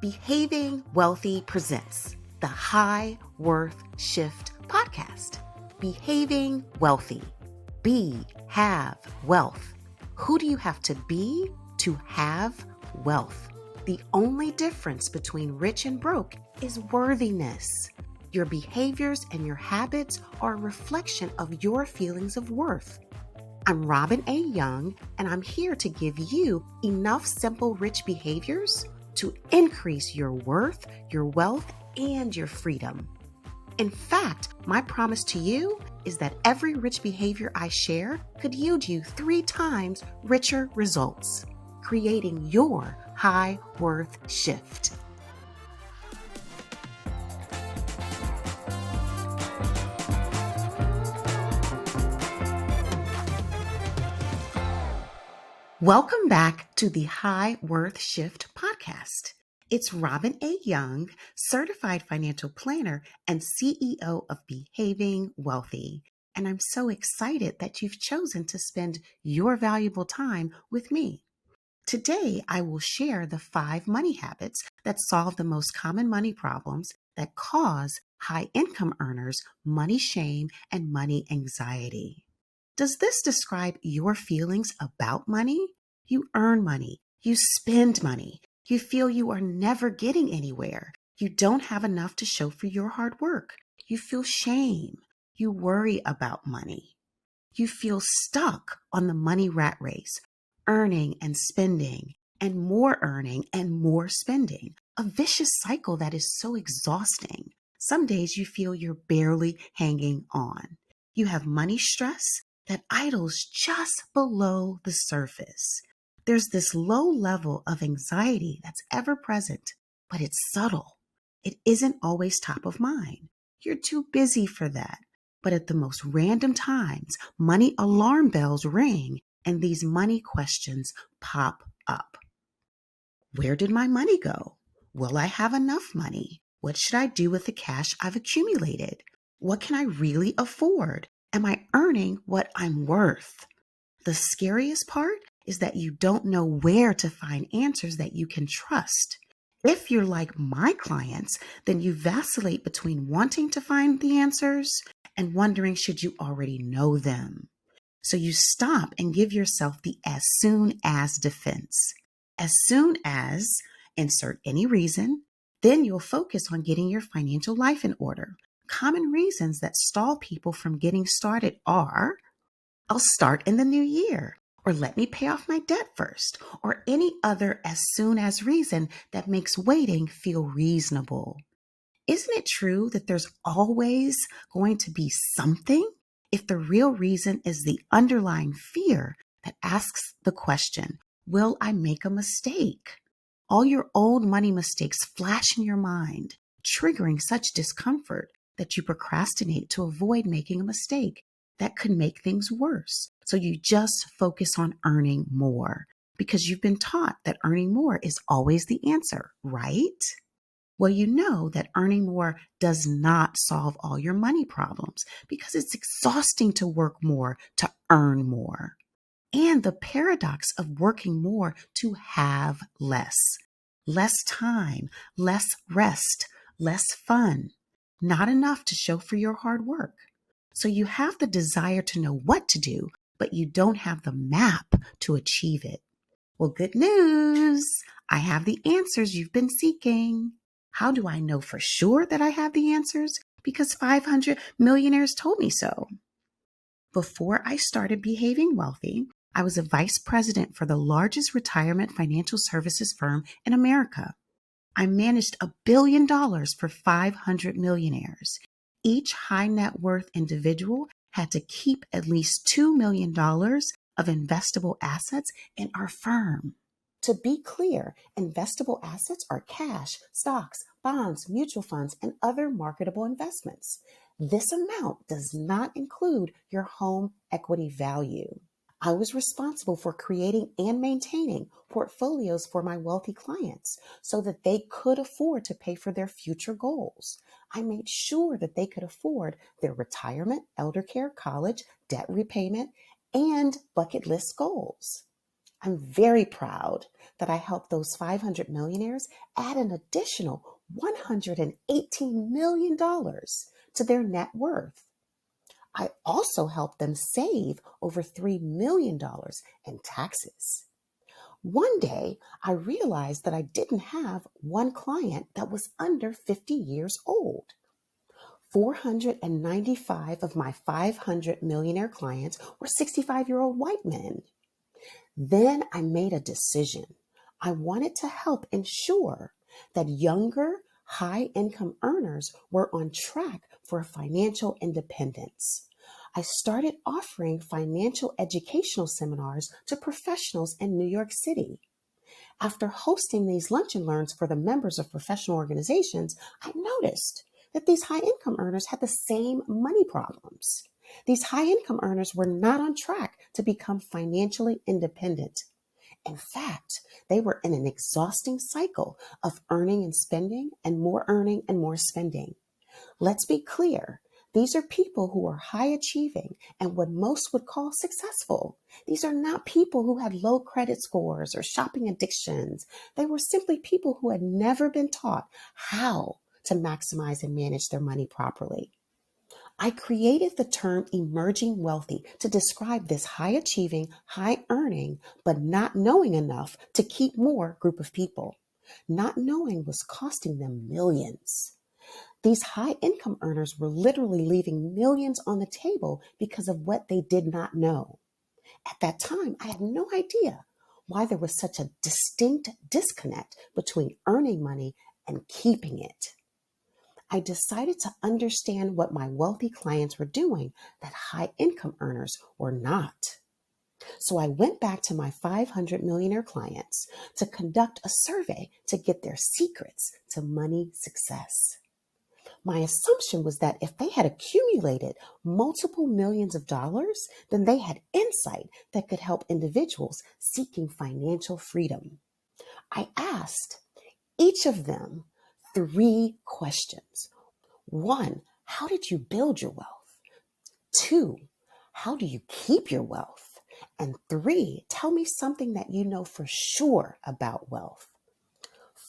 Behaving Wealthy presents the High Worth Shift podcast. Behaving Wealthy. Be, have wealth. Who do you have to be to have wealth? The only difference between rich and broke is worthiness. Your behaviors and your habits are a reflection of your feelings of worth. I'm Robin A. Young, and I'm here to give you enough simple rich behaviors to increase your worth, your wealth, and your freedom. In fact, my promise to you is that every rich behavior I share could yield you 3 times richer results, creating your high worth shift. Welcome back to the High Worth Shift podcast. It's Robin A. Young, certified financial planner and CEO of Behaving Wealthy. And I'm so excited that you've chosen to spend your valuable time with me. Today, I will share the 5 money habits that solve the most common money problems that cause high income earners money shame and money anxiety. Does this describe your feelings about money? You earn money, you spend money, you feel you are never getting anywhere, you don't have enough to show for your hard work, you feel shame, you worry about money, you feel stuck on the money rat race, earning and spending, and more earning and more spending, a vicious cycle that is so exhausting. Some days you feel you're barely hanging on. You have money stress that idles just below the surface. There's this low level of anxiety that's ever present, but it's subtle. It isn't always top of mind. You're too busy for that. But at the most random times, money alarm bells ring and these money questions pop up. Where did my money go? Will I have enough money? What should I do with the cash I've accumulated? What can I really afford? Am I earning what I'm worth? The scariest part is that you don't know where to find answers that you can trust. If you're like my clients, then you vacillate between wanting to find the answers and wondering should you already know them. So you stop and give yourself the as soon as defense. As soon as, insert any reason, then you'll focus on getting your financial life in order. Common reasons that stall people from getting started are, I'll start in the new year, or let me pay off my debt first, or any other as soon as reason that makes waiting feel reasonable. Isn't it true that there's always going to be something if the real reason is the underlying fear that asks the question, will I make a mistake? All your old money mistakes flash in your mind, triggering such discomfort that you procrastinate to avoid making a mistake that could make things worse. So you just focus on earning more because you've been taught that earning more is always the answer, right? Well, you know that earning more does not solve all your money problems because it's exhausting to work more to earn more. And the paradox of working more to have less. Less time, less rest, less fun. Not enough to show for your hard work. So you have the desire to know what to do, but you don't have the map to achieve it. Well, good news. I have the answers you've been seeking. How do I know for sure that I have the answers? Because 500 millionaires told me so. Before I started Behaving Wealthy, I was a vice president for the largest retirement financial services firm in America. I managed $1 billion for 500 millionaires. Each high net worth individual had to keep at least $2 million of investable assets in our firm. To be clear, investable assets are cash, stocks, bonds, mutual funds, and other marketable investments. This amount does not include your home equity value. I was responsible for creating and maintaining portfolios for my wealthy clients so that they could afford to pay for their future goals. I made sure that they could afford their retirement, elder care, college, debt repayment, and bucket list goals. I'm very proud that I helped those 500 millionaires add an additional $118 million to their net worth. I also helped them save over $3 million in taxes. One day, I realized that I didn't have one client that was under 50 years old. 495 of my 500 millionaire clients were 65-year-old white men. Then I made a decision. I wanted to help ensure that younger, high income earners were on track for financial independence. I started offering financial educational seminars to professionals in New York City. After hosting these lunch and learns for the members of professional organizations, I noticed that these high income earners had the same money problems. These high income earners were not on track to become financially independent. In fact, they were in an exhausting cycle of earning and spending and more earning and more spending. Let's be clear. These are people who are high achieving and what most would call successful. These are not people who had low credit scores or shopping addictions. They were simply people who had never been taught how to maximize and manage their money properly. I created the term emerging wealthy to describe this high achieving, high earning, but not knowing enough to keep more group of people. Not knowing was costing them millions. These high income earners were literally leaving millions on the table because of what they did not know. At that time, I had no idea why there was such a distinct disconnect between earning money and keeping it. I decided to understand what my wealthy clients were doing that high income earners were not. So I went back to my 500 millionaire clients to conduct a survey to get their secrets to money success. My assumption was that if they had accumulated multiple millions of dollars, then they had insight that could help individuals seeking financial freedom. I asked each of them 3 questions. 1, how did you build your wealth? 2, how do you keep your wealth? And 3, tell me something that you know for sure about wealth.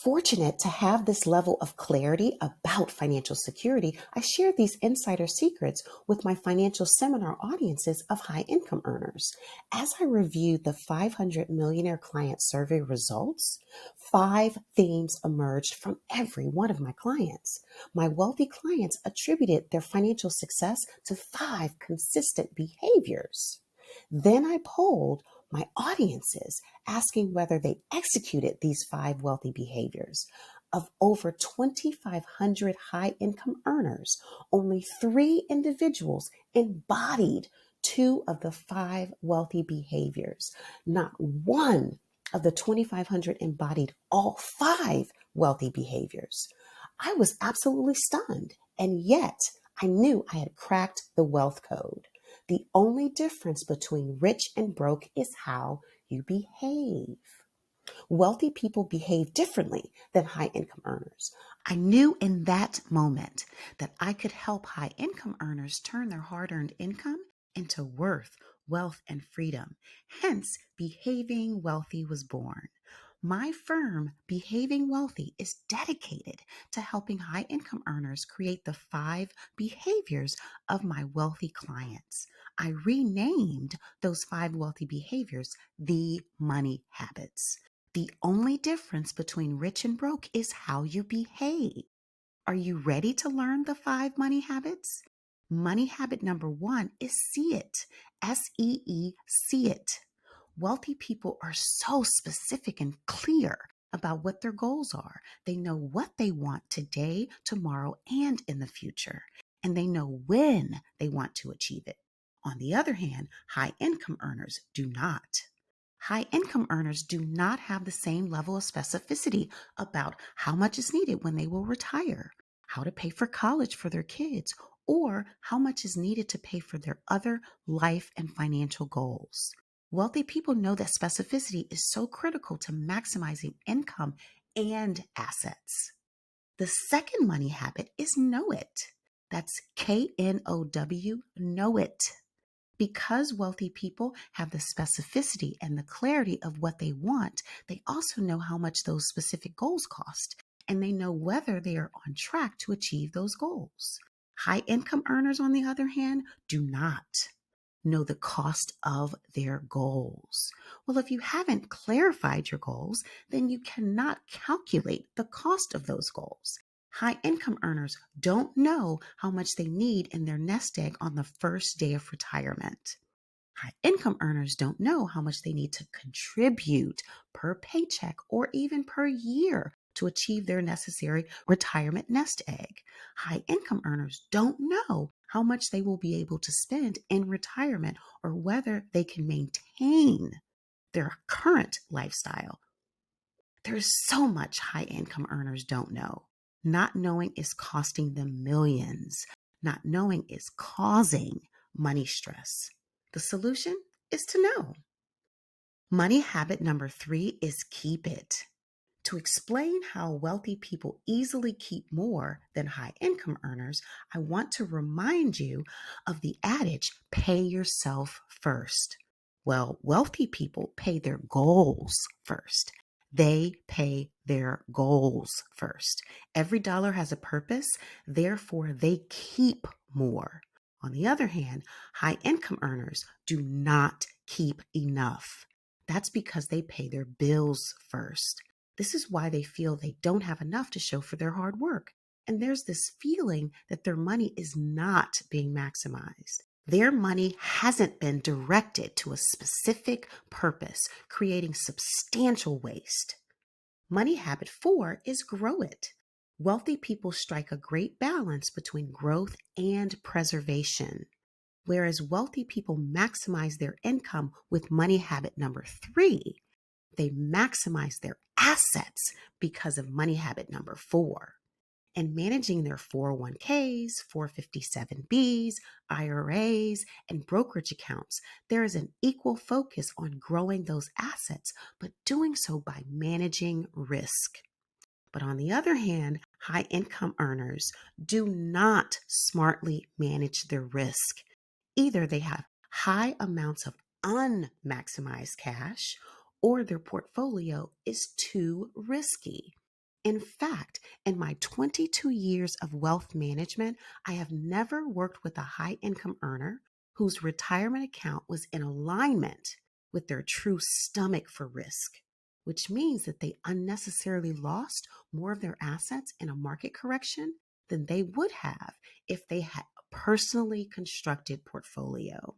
Fortunate to have this level of clarity about financial security, I shared these insider secrets with my financial seminar audiences of high income earners. As I reviewed the 500 millionaire client survey results, 5 themes emerged from every one of my clients. My wealthy clients attributed their financial success to 5 consistent behaviors. Then I polled my audiences, asking whether they executed these 5 wealthy behaviors. Of over 2,500 high income earners, only 3 individuals embodied 2 of the 5 wealthy behaviors. Not one of the 2,500 embodied all 5 wealthy behaviors. I was absolutely stunned, and yet I knew I had cracked the wealth code. The only difference between rich and broke is how you behave. Wealthy people behave differently than high income earners. I knew in that moment that I could help high income earners turn their hard earned income into worth, wealth, and freedom. Hence, Behaving Wealthy was born. My firm, Behaving Wealthy, is dedicated to helping high income earners create the 5 behaviors of my wealthy clients. I renamed those 5 wealthy behaviors the money habits. The only difference between rich and broke is how you behave. Are you ready to learn the 5 money habits? Money habit number 1 is see it. SEE, see it. Wealthy people are so specific and clear about what their goals are. They know what they want today, tomorrow, and in the future, and they know when they want to achieve it. On the other hand, high income earners do not. High income earners do not have the same level of specificity about how much is needed when they will retire, how to pay for college for their kids, or how much is needed to pay for their other life and financial goals. Wealthy people know that specificity is so critical to maximizing income and assets. The second money habit is know it. That's KNOW, know it. Because wealthy people have the specificity and the clarity of what they want, they also know how much those specific goals cost, and they know whether they are on track to achieve those goals. High income earners, on the other hand, do not know the cost of their goals. Well, if you haven't clarified your goals, then you cannot calculate the cost of those goals. High income earners don't know how much they need in their nest egg on the first day of retirement. High income earners don't know how much they need to contribute per paycheck or even per year to achieve their necessary retirement nest egg. High income earners don't know how much they will be able to spend in retirement or whether they can maintain their current lifestyle. There's so much high income earners don't know. Not knowing is costing them millions. Not knowing is causing money stress. The solution is to know. Money habit number 3 is keep it. To explain how wealthy people easily keep more than high income earners, I want to remind you of the adage, pay yourself first. Well, wealthy people pay their goals first. They pay their goals first. Every dollar has a purpose, therefore, they keep more. On the other hand, high income earners do not keep enough. That's because they pay their bills first. This is why they feel they don't have enough to show for their hard work. And there's this feeling that their money is not being maximized. Their money hasn't been directed to a specific purpose, creating substantial waste. Money habit 4 is grow it. Wealthy people strike a great balance between growth and preservation. Whereas wealthy people maximize their income with money habit number 3, they maximize their assets because of money habit number 4. And managing their 401ks, 457bs, IRAs, and brokerage accounts, there is an equal focus on growing those assets, but doing so by managing risk. But on the other hand, high income earners do not smartly manage their risk. Either they have high amounts of unmaximized cash or their portfolio is too risky. In fact, in my 22 years of wealth management, I have never worked with a high income earner whose retirement account was in alignment with their true stomach for risk, which means that they unnecessarily lost more of their assets in a market correction than they would have if they had a personally constructed portfolio.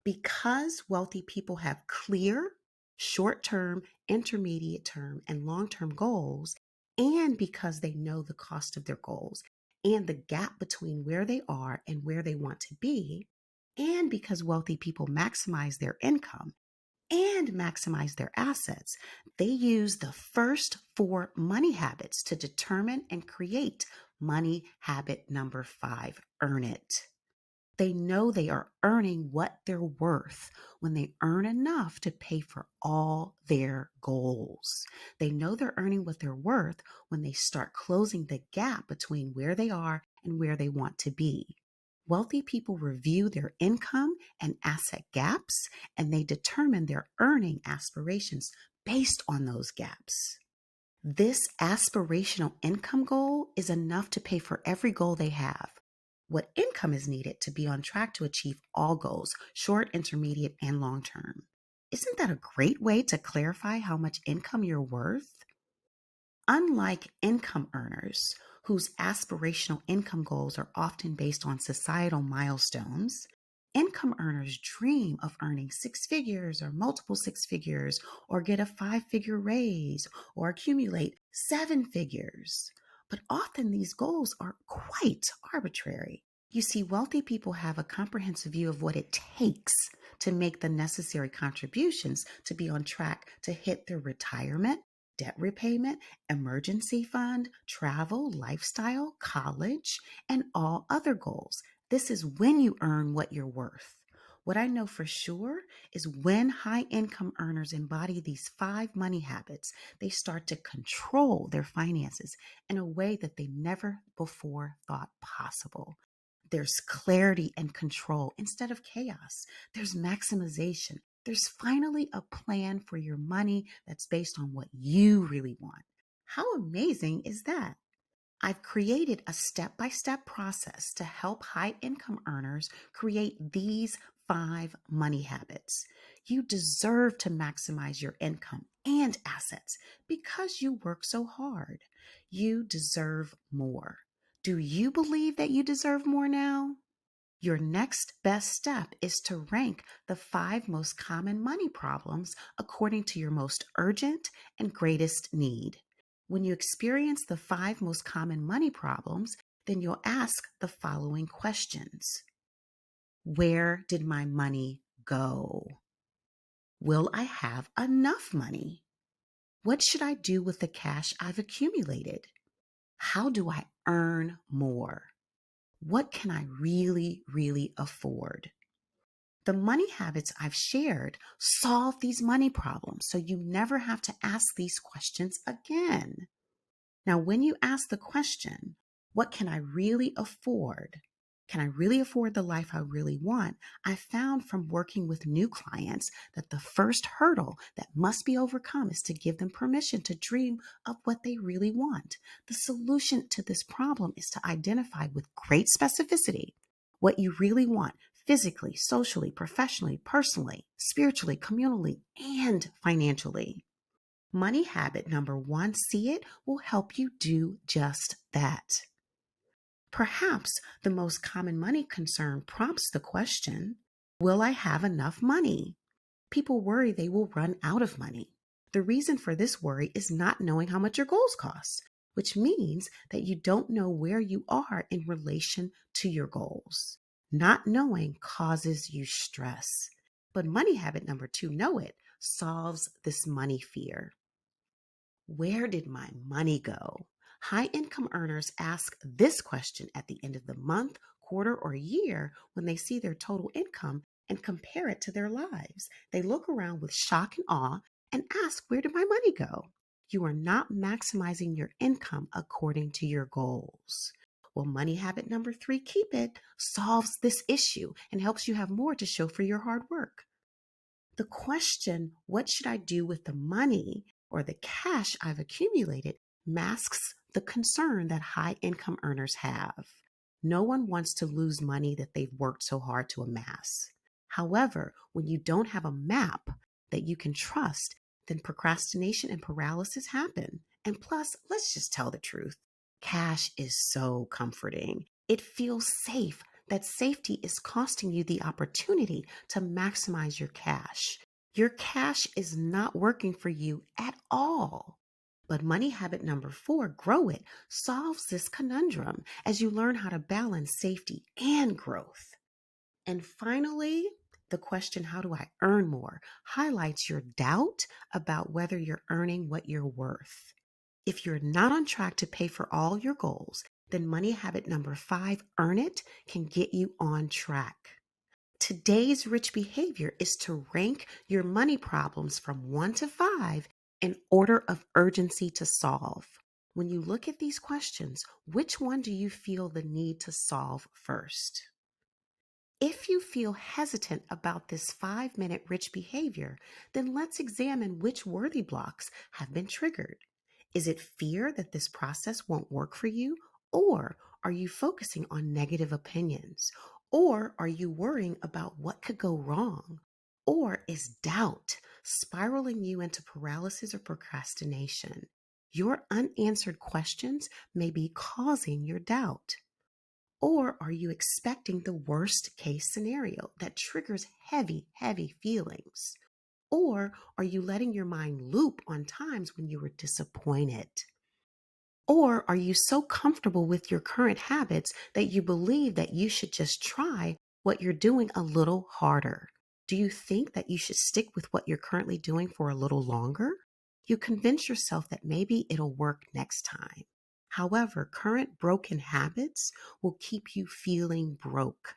Because wealthy people have clear, short-term, intermediate term, and long-term goals, and because they know the cost of their goals and the gap between where they are and where they want to be, and because wealthy people maximize their income and maximize their assets, they use the first 4 money habits to determine and create money habit number 5, earn it. They know they are earning what they're worth when they earn enough to pay for all their goals. They know they're earning what they're worth when they start closing the gap between where they are and where they want to be. Wealthy people review their income and asset gaps, and they determine their earning aspirations based on those gaps. This aspirational income goal is enough to pay for every goal they have. What income is needed to be on track to achieve all goals, short, intermediate, and long term? Isn't that a great way to clarify how much income you're worth? Unlike income earners, whose aspirational income goals are often based on societal milestones, income earners dream of earning 6 figures or multiple 6 figures, or get a 5-figure raise, or accumulate 7 figures. But often these goals are quite arbitrary. You see, wealthy people have a comprehensive view of what it takes to make the necessary contributions to be on track to hit their retirement, debt repayment, emergency fund, travel, lifestyle, college, and all other goals. This is when you earn what you're worth. What I know for sure is when high income earners embody these 5 money habits, they start to control their finances in a way that they never before thought possible. There's clarity and control instead of chaos. There's maximization. There's finally a plan for your money that's based on what you really want. How amazing is that? I've created a step-by-step process to help high income earners create these 5 money habits. You deserve to maximize your income and assets because you work so hard. You deserve more. Do you believe that you deserve more now? Your next best step is to rank the 5 most common money problems according to your most urgent and greatest need. When you experience the 5 most common money problems, then you'll ask the following questions. Where did my money go? Will I have enough money? What should I do with the cash I've accumulated? How do I earn more? What can I really afford? The money habits I've shared solve these money problems so you never have to ask these questions again. Now, when you ask the question, what can I really afford? Can I really afford the life I really want? I found from working with new clients that the first hurdle that must be overcome is to give them permission to dream of what they really want. The solution to this problem is to identify with great specificity what you really want physically, socially, professionally, personally, spiritually, communally, and financially. Money habit number 1, see it, will help you do just that. Perhaps the most common money concern prompts the question, will I have enough money? People worry they will run out of money. The reason for this worry is not knowing how much your goals cost, which means that you don't know where you are in relation to your goals. Not knowing causes you stress. But money habit number 2, know it, solves this money fear. Where did my money go? High income earners ask this question at the end of the month, quarter, or year when they see their total income and compare it to their lives. They look around with shock and awe and ask, where did my money go? You are not maximizing your income according to your goals. Well, money habit number 3, keep it, solves this issue and helps you have more to show for your hard work. The question, what should I do with the money or the cash I've accumulated, masks the concern that high income earners have. No one wants to lose money that they've worked so hard to amass. However, when you don't have a map that you can trust, then procrastination and paralysis happen. And plus, let's just tell the truth. Cash is so comforting. It feels safe. That safety is costing you the opportunity to maximize your cash. Your cash is not working for you at all. But money habit number 4, grow it, solves this conundrum as you learn how to balance safety and growth. And finally, the question, how do I earn more, highlights your doubt about whether you're earning what you're worth. If you're not on track to pay for all your goals, then money habit number 5, earn it, can get you on track. Today's rich behavior is to rank your money problems from 1 to 5 in order of urgency to solve. When you look at these questions, which one do you feel the need to solve first? If you feel hesitant about this 5-minute rich behavior, then let's examine which worthy blocks have been triggered. Is it fear that this process won't work for you? Or are you focusing on negative opinions? Or are you worrying about what could go wrong? Or is doubt spiraling you into paralysis or procrastination? Your unanswered questions may be causing your doubt. Or are you expecting the worst case scenario that triggers heavy feelings? Or are you letting your mind loop on times when you were disappointed? Or are you so comfortable with your current habits that you believe that you should just try what you're doing a little harder? Do you think that you should stick with what you're currently doing for a little longer? You convince yourself that maybe it'll work next time. However, current broken habits will keep you feeling broke.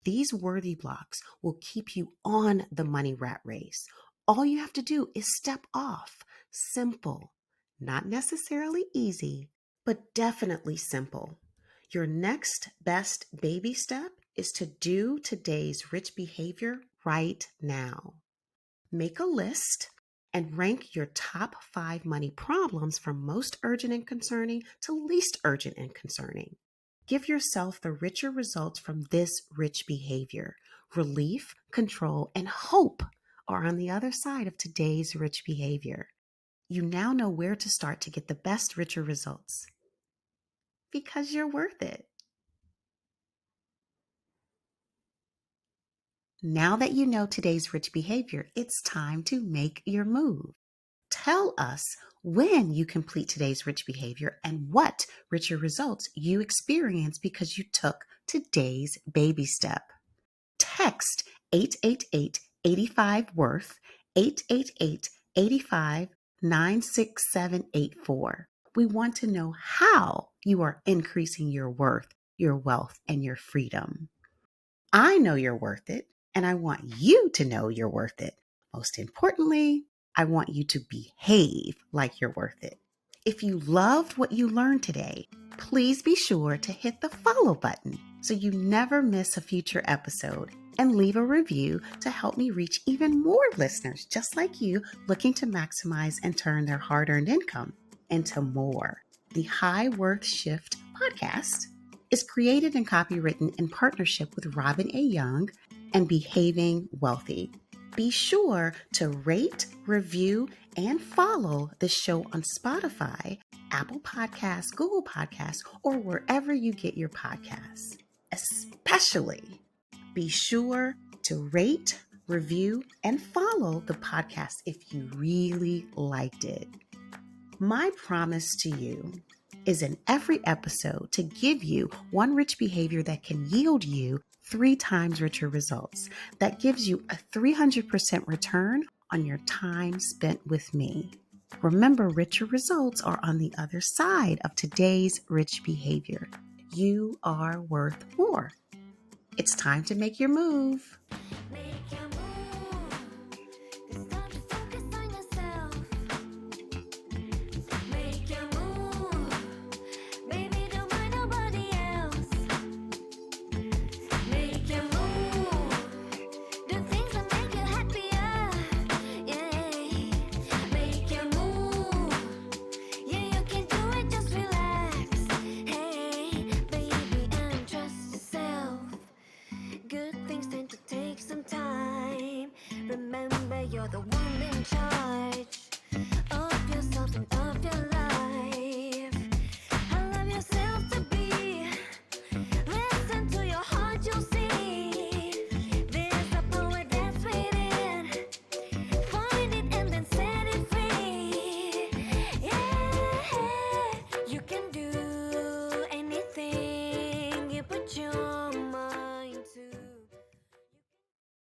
These worthy blocks will keep you on the money rat race. All you have to do is step off. Simple. Not necessarily easy, but definitely simple. Your next best baby step is to do today's rich behavior right now. Make a list and rank your top 5 money problems from most urgent and concerning to least urgent and concerning. Give yourself the richer results from this rich behavior. Relief, control, and hope are on the other side of today's rich behavior. You now know where to start to get the best, richer results because you're worth it. Now that you know today's rich behavior, it's time to make your move. Tell us when you complete today's rich behavior and what richer results you experience because you took today's baby step. Text 888-85-WORTH, 888-85-96784. We want to know how you are increasing your worth, your wealth, and your freedom. I know you're worth it, and I want you to know you're worth it. Most importantly, I want you to behave like you're worth it. If you loved what you learned today, please be sure to hit the follow button so you never miss a future episode, and leave a review to help me reach even more listeners just like you looking to maximize and turn their hard-earned income into more. The High Worth Shift podcast is created and copywritten in partnership with Robin A. Young and Behaving Wealthy. Be sure to rate, review, and follow the show on Spotify, Apple Podcasts, Google Podcasts, or wherever you get your podcasts. Especially, be sure to rate, review, and follow the podcast if you really liked it. My promise to you is in every episode to give you one rich behavior that can yield you 3 times richer results. That gives you a 300% return on your time spent with me. Remember, richer results are on the other side of today's rich behavior. You are worth more. It's time to make your move. Make your move. It's time to focus on yourself. Make your move. Baby, don't mind nobody else. Make your move. Do things that make you happier. Yeah. Make your move. Yeah, you can do it, just relax. Hey, baby, and trust yourself. Good things tend to take some time. Remember, you're the one in charge.